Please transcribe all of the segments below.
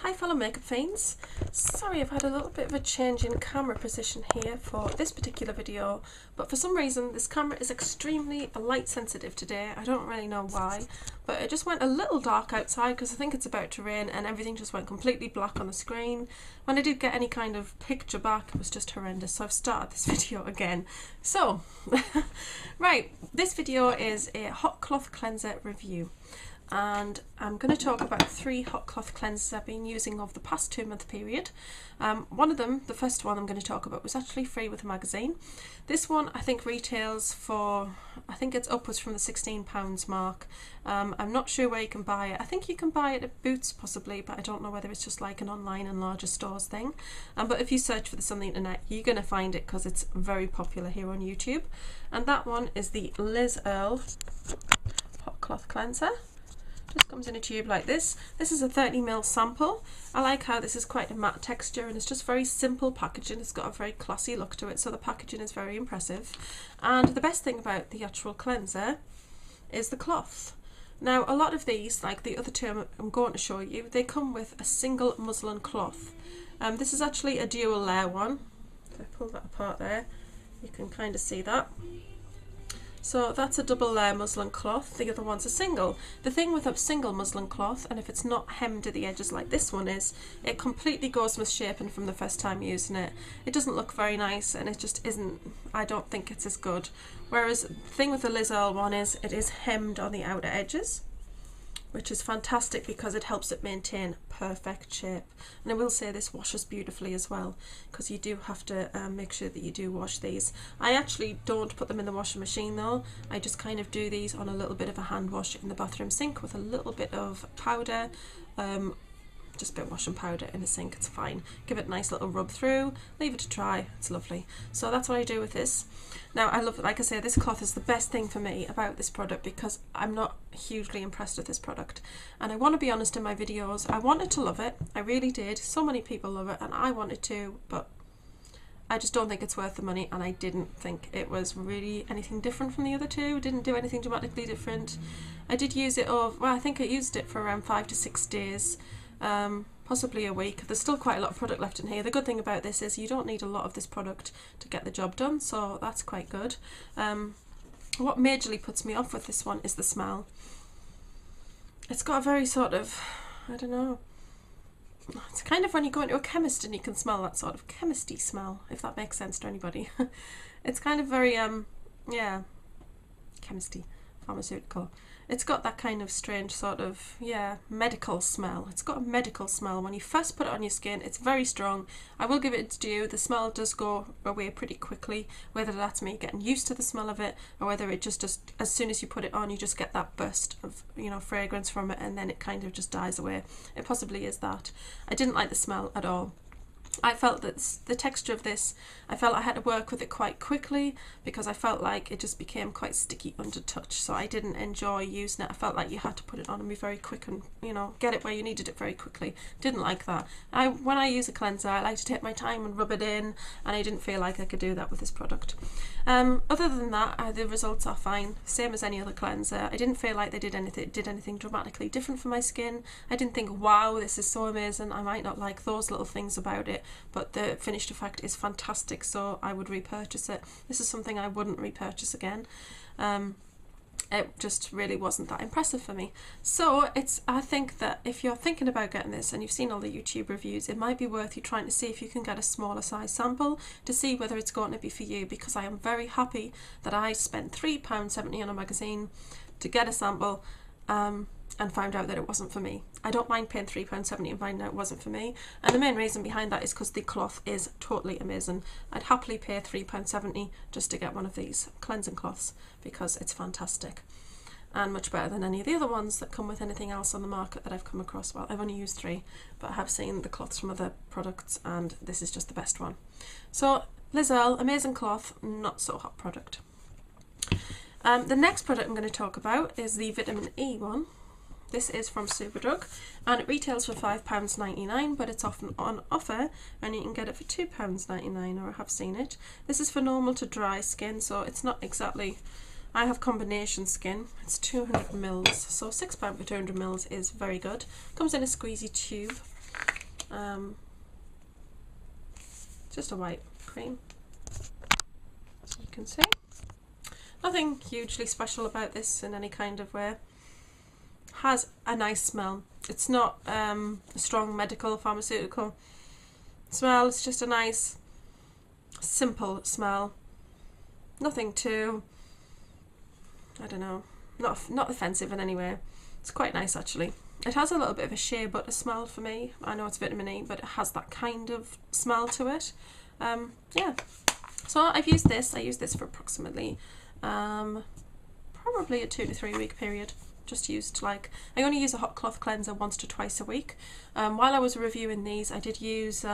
Hi fellow makeup fiends. Sorry I've had a little bit of a change in camera position here for this particular video, but for some reason this camera is extremely light sensitive today. I don't really know why, but it just went a little dark outside because I think it's about to rain and everything just went completely black on the screen. When I did get any kind of picture back, it was just horrendous, so I've started this video again. So, right, this video is a hot cloth cleanser review. And I'm going to talk about 3 hot cloth cleansers I've been using over the past 2-month period. One of them, the first one I'm going to talk about, was actually free with a magazine. This one I think retails for, I think it's upwards from the £16 mark. I'm not sure where you can buy it. I think you can buy it at Boots possibly, but I don't know whether it's just like an online and larger stores thing. But if you search for this on the internet, you're going to find it because it's very popular here on YouTube. And that one is the Earle hot cloth cleanser. Just comes in a tube like this. This is a 30ml sample. I like how this is quite a matte texture and it's just very simple packaging. It's got a very classy look to it, so the packaging is very impressive. And the best thing about the actual cleanser is the cloth. Now a lot of these, like the other two I'm going to show you, they come with a single muslin cloth. This is actually a dual layer one. If I pull that apart there, you can kind of see that. So that's a double layer muslin cloth, the other one's a single. The thing with a single muslin cloth, and if it's not hemmed at the edges like this one is, it completely goes misshapen from the first time using it. It doesn't look very nice and it just isn't, I don't think it's as good. Whereas the thing with the Earle one is, it is hemmed on the outer edges, which is fantastic because it helps it maintain perfect shape. And I will say this washes beautifully as well, because you do have to make sure that you do wash these. I actually don't put them in the washing machine though. I just kind of do these on a little bit of a hand wash in the bathroom sink with a little bit of powder, just a bit of washing powder in the sink, it's fine. Give it a nice little rub through, leave it to dry, it's lovely. So that's what I do with this. Now I love, like I say, this cloth is the best thing for me about this product because I'm not hugely impressed with this product. And I want to be honest in my videos, I wanted to love it, I really did. So many people love it and I wanted to, but I just don't think it's worth the money, and I didn't think it was really anything different from the other two. Didn't do anything dramatically different. I did use it well, I think I used it for around 5 to 6 days. Possibly a week. There's still quite a lot of product left in here. The good thing about this is you don't need a lot of this product to get the job done, so that's quite good. What majorly puts me off with this one is the smell. It's got a very sort of, I don't know, it's kind of when you go into a chemist and you can smell that sort of chemisty smell, if that makes sense to anybody. It's kind of very yeah, chemisty, pharmaceutical. It's got that kind of strange sort of, yeah, medical smell. It's got a medical smell. When you first put it on your skin, it's very strong. I will give it its due. The smell does go away pretty quickly, whether that's me getting used to the smell of it or whether it just as soon as you put it on, you just get that burst of, you know, fragrance from it and then it kind of just dies away. It possibly is that. I didn't like the smell at all. I felt that the texture of this, I felt I had to work with it quite quickly because I felt like it just became quite sticky under touch, so I didn't enjoy using it. I felt like you had to put it on and be very quick and, you know, get it where you needed it very quickly. Didn't like that. When I use a cleanser, I like to take my time and rub it in, and I didn't feel like I could do that with this product. Other than that, the results are fine, same as any other cleanser. I didn't feel like they did anything dramatically different for my skin. I didn't think, wow, this is so amazing, I might not like those little things about it, but the finished effect is fantastic, so I would repurchase it. This is something I wouldn't repurchase again. It just really wasn't that impressive for me. So I think that if you're thinking about getting this and you've seen all the YouTube reviews, it might be worth you trying to see if you can get a smaller size sample to see whether it's going to be for you, because I am very happy that I spent £3.70 on a magazine to get a sample and found out that it wasn't for me. I don't mind paying £3.70 and finding out it wasn't for me, and the main reason behind that is because the cloth is totally amazing. I'd happily pay £3.70 just to get one of these cleansing cloths because it's fantastic and much better than any of the other ones that come with anything else on the market that I've come across. Well, I've only used 3, but I have seen the cloths from other products and this is just the best one. So Earle, amazing cloth, not so hot product. The next product I'm going to talk about is the Vitamin E one. This is from Superdrug and it retails for £5.99, but it's often on offer and you can get it for £2.99, or I have seen it. This is for normal to dry skin, so it's not exactly, I have combination skin. It's 200 mils, so £6 for 200 mils is very good. Comes in a squeezy tube. Just a white cream, as you can see. Nothing hugely special about this in any kind of way. Has a nice smell. It's not a strong medical pharmaceutical smell. It's just a nice simple smell. Nothing too, I don't know, not offensive in any way. It's quite nice actually. It has a little bit of a shea butter smell for me. I know it's vitamin E, but it has that kind of smell to it. Yeah. So I've used this. I used this for approximately probably a 2 to 3 week period. Just used I only use a hot cloth cleanser once to twice a week. While I was reviewing these, I did use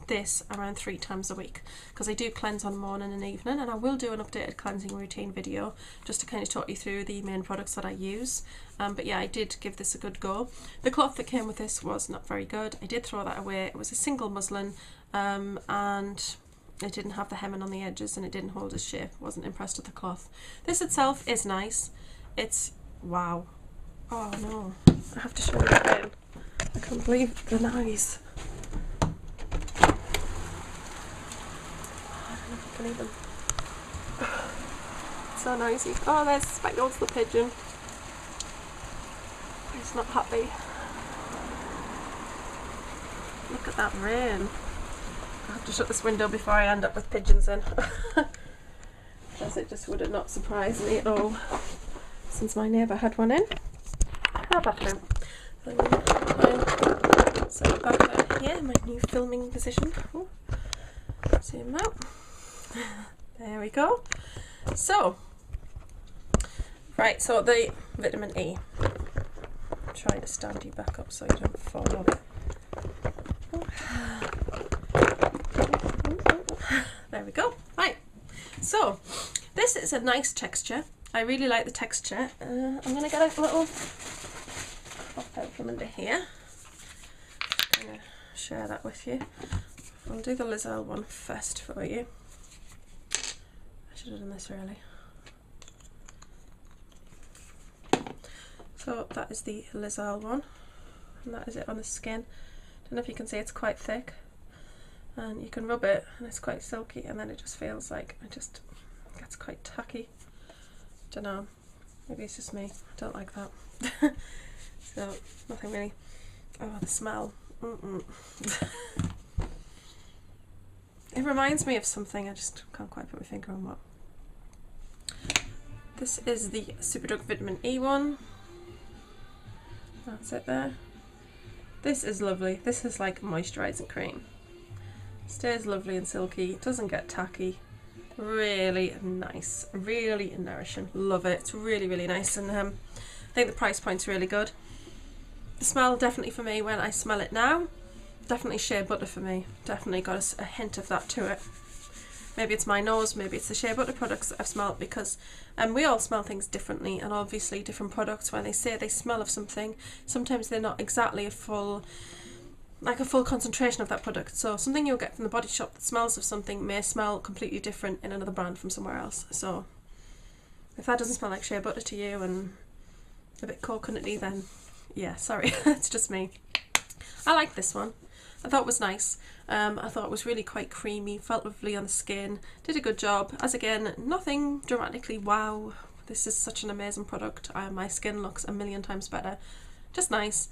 this around 3 times a week because I do cleanse on morning and evening, and I will do an updated cleansing routine video just to kind of talk you through the main products that I use. But yeah, I did give this a good go. The cloth that came with this was not very good. I did throw that away. It was a single muslin, and it didn't have the hemming on the edges, and it didn't hold its shape. Wasn't impressed with the cloth. This itself is nice. It's wow. Oh no, I have to show you again. I can't believe the noise. I don't know if you can even. It's so noisy. Oh, there's Speckles the pigeon. He's not happy. Look at that rain. I have to shut this window before I end up with pigeons in. Because it just would have not surprised me at all since my neighbour had one in. How about him? So back out here, my new filming position. Ooh. Zoom out. There we go. So, right, so the vitamin E. I'm trying to stand you back up so you don't fall off. There we go. Right, so this is a nice texture. I really like the texture. I'm going to get a little pop out from under here. I'm going to share that with you. I'll do the Earle one first for you. I should have done this really. So that is the Earle one, and that is it on the skin. Don't know if you can see, it's quite thick, and you can rub it and it's quite silky, and then it just feels like it just gets quite tacky. Don't know, maybe it's just me, I don't like that. So nothing really. Oh, the smell. It reminds me of something, I just can't quite put my finger on what. This is the Superdrug Vitamin E one. That's it there. This is lovely. This is like moisturising cream. Stays lovely and silky, doesn't get tacky. Really nice, really nourishing. Love it. It's really, really nice, and I think the price point's really good. The smell, definitely for me, when I smell it now, definitely shea butter for me. Definitely got a hint of that to it. Maybe it's my nose, maybe it's the shea butter products that I've smelled, because we all smell things differently, and obviously different products, when they say they smell of something, sometimes they're not exactly a full concentration of that product. So something you'll get from the body shop that smells of something may smell completely different in another brand from somewhere else. So if that doesn't smell like shea butter to you and a bit coconutty, then yeah, sorry, it's just me. I like this one. I thought it was nice. I thought it was really quite creamy, felt lovely on the skin, did a good job. As again, nothing dramatically wow, this is such an amazing product. My skin looks a million times better. Just nice.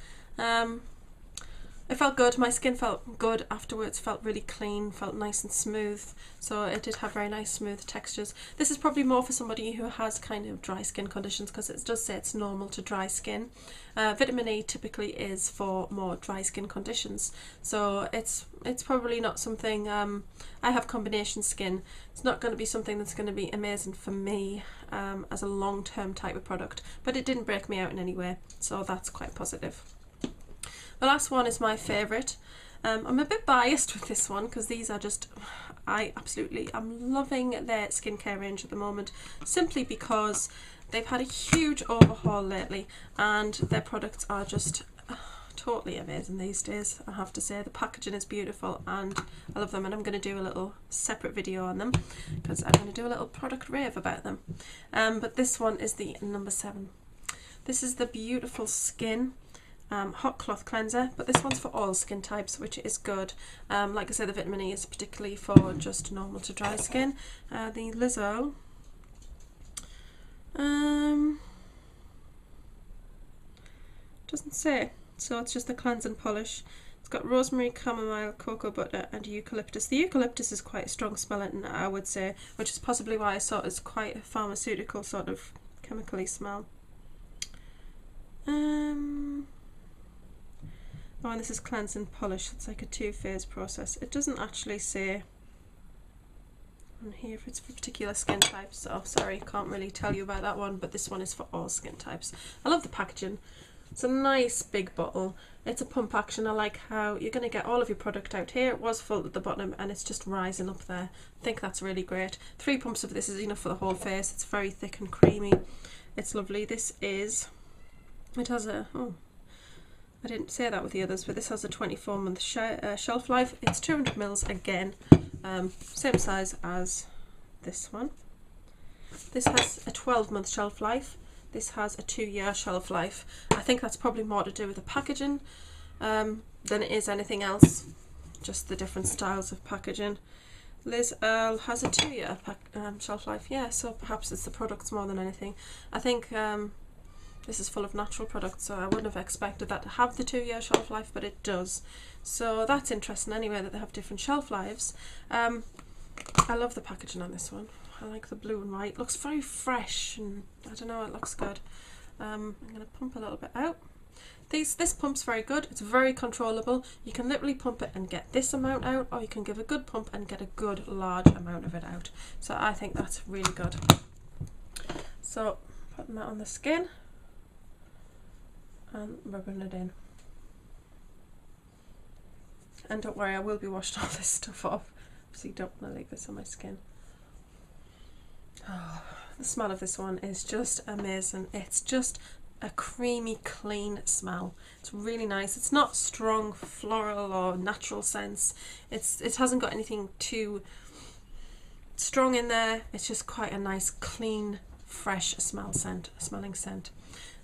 It felt good. My skin felt good afterwards, felt really clean, felt nice and smooth. So it did have very nice smooth textures. This is probably more for somebody who has kind of dry skin conditions, because it does say it's normal to dry skin. Vitamin E typically is for more dry skin conditions. So it's probably not something, I have combination skin. It's not going to be something that's going to be amazing for me as a long-term type of product, but it didn't break me out in any way. So that's quite positive. The last one is my favourite. I'm a bit biased with this one because these are just, I'm loving their skincare range at the moment, simply because they've had a huge overhaul lately and their products are just totally amazing these days. I have to say, the packaging is beautiful and I love them, and I'm going to do a little separate video on them because I'm going to do a little product rave about them. But this one is the No7. This is the Beautiful Skin. hot cloth cleanser, but this one's for all skin types, which is good. Like I said, the vitamin E is particularly for just normal to dry skin. The Lizzo, doesn't say, so it's just the cleanse and polish. It's got rosemary, chamomile, cocoa butter and eucalyptus. The eucalyptus is quite a strong smelling, I would say, which is possibly why I saw it as quite a pharmaceutical sort of chemically smell. Oh, and this is cleanse and polish. It's like a two-phase process. It doesn't actually say on here if it's for particular skin types, so sorry, can't really tell you about that one, but this one is for all skin types. I love the packaging. It's a nice big bottle. It's a pump action. I like how you're going to get all of your product out here. It was full at the bottom and it's just rising up there. I think that's really great. 3 pumps of this is enough for the whole face. It's very thick and creamy. It's lovely. This is, it has a, oh, I didn't say that with the others, but this has a 24-month shelf life. It's 200 mils again, same size as this one. This has a 12-month shelf life. This has a 2-year shelf life. I think that's probably more to do with the packaging than it is anything else, just the different styles of packaging. Earle has a 2-year shelf life, yeah, so perhaps it's the products more than anything. I think this is full of natural products, so I wouldn't have expected that to have the 2-year shelf life, but it does. So that's interesting anyway, that they have different shelf lives. I love the packaging on this one. I like the blue and white. It looks very fresh and I don't know, it looks good. I'm going to pump a little bit out. This pump's very good. It's very controllable. You can literally pump it and get this amount out, or you can give a good pump and get a good large amount of it out. So I think that's really good. So putting that on the skin and rubbing it in. And don't worry, I will be washing all this stuff off, so you don't want to leave this on my skin. Oh, the smell of this one is just amazing. It's just a creamy, clean smell. It's really nice. It's not strong floral or natural scents. It hasn't got anything too strong in there. It's just quite a nice, clean, fresh smelling scent.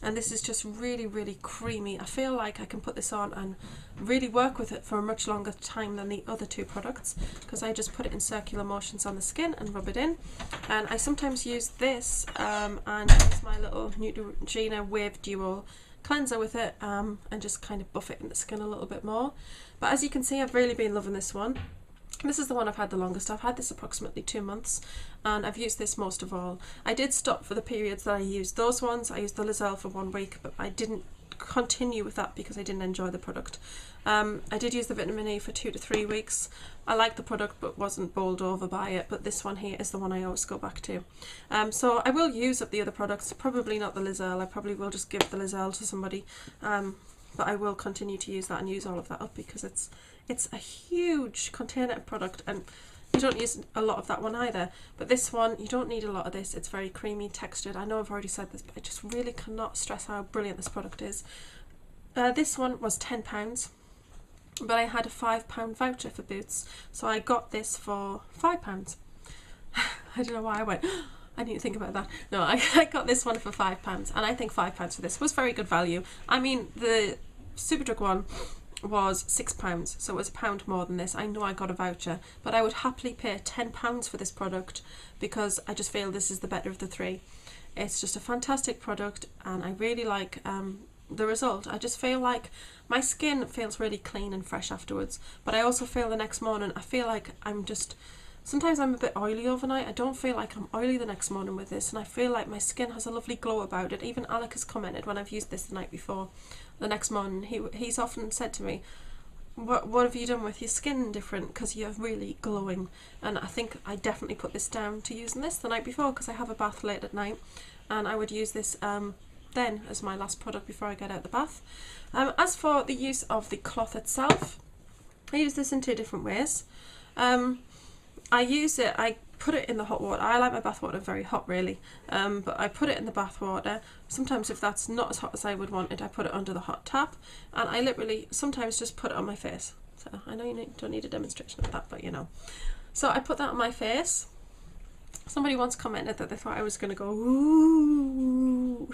And this is just really, really creamy. I feel like I can put this on and really work with it for a much longer time than the other 2 products, because I just put it in circular motions on the skin and rub it in. And I sometimes use this and use my little Neutrogena Wave Duo cleanser with it and just kind of buff it in the skin a little bit more. But as you can see, I've really been loving this one. This is the one I've had the longest. I've had this approximately 2 months and I've used this most of all. I did stop for the periods that I used those ones. I used the Lizelle for 1 week, but I didn't continue with that because I didn't enjoy the product. I did use the vitamin E for 2 to 3 weeks. I liked the product but wasn't bowled over by it, but this one here is the one I always go back to. So I will use up the other products, probably not the Lizelle. I probably will just give the Lizelle to somebody, but I will continue to use that and use all of that up because it's a huge container of product and you don't use a lot of that one either. But this one, you don't need a lot of this. It's very creamy textured. I know I've already said this, but I just really cannot stress how brilliant this product is. This one was £10, but I had a £5 voucher for Boots, so I got this for £5. I don't know why I went, I need to think about that. No, I got this one for £5, and I think £5 for this was very good value. I mean, the Superdrug one was £6, so it was £1 more than this. I know I got a voucher, but I would happily pay £10 for this product because I just feel this is the better of the 3. It's just a fantastic product and I really like the result. I just feel like my skin feels really clean and fresh afterwards, but I also feel the next morning, I feel like sometimes I'm a bit oily overnight. I don't feel like I'm oily the next morning with this, and I feel like my skin has a lovely glow about it. Even Alec has commented when I've used this the night before. The next morning, he's often said to me, what have you done with your skin different, because you're really glowing. And I think I definitely put this down to using this the night before, because I have a bath late at night and I would use this then as my last product before I get out the bath. As for the use of the cloth itself, I use this in 2 different ways. I put it in the hot water. I like my bath water very hot, really, but I put it in the bath water. Sometimes if that's not as hot as I would want it, I put it under the hot tap, and I literally sometimes just put it on my face. So I know you don't need a demonstration of that, but you know. So I put that on my face. Somebody once commented that they thought I was going to go ooh.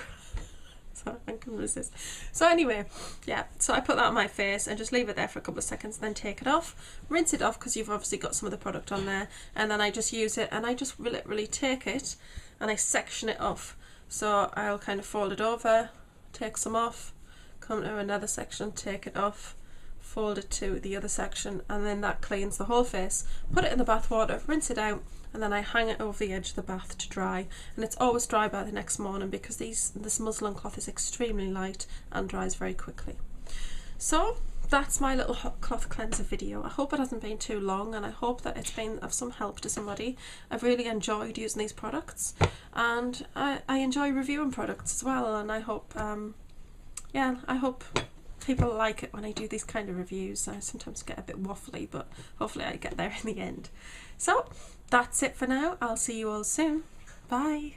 So I'm What is this? So anyway, yeah, so I put that on my face and just leave it there for a couple of seconds, then take it off, rinse it off because you've obviously got some of the product on there, and then I just use it and I just literally take it and I section it off. So I'll kind of fold it over, take some off, come to another section, take it off, fold it to the other section, and then that cleans the whole face. Put it in the bath water, rinse it out, and then I hang it over the edge of the bath to dry, and it's always dry by the next morning because this muslin cloth is extremely light and dries very quickly. So that's my little hot cloth cleanser video. I hope it hasn't been too long, and I hope that it's been of some help to somebody. I've really enjoyed using these products, and I enjoy reviewing products as well, and I hope yeah, I hope people like it when I do these kind of reviews. I sometimes get a bit waffly, but hopefully I get there in the end. So that's it for now. I'll see you all soon. Bye.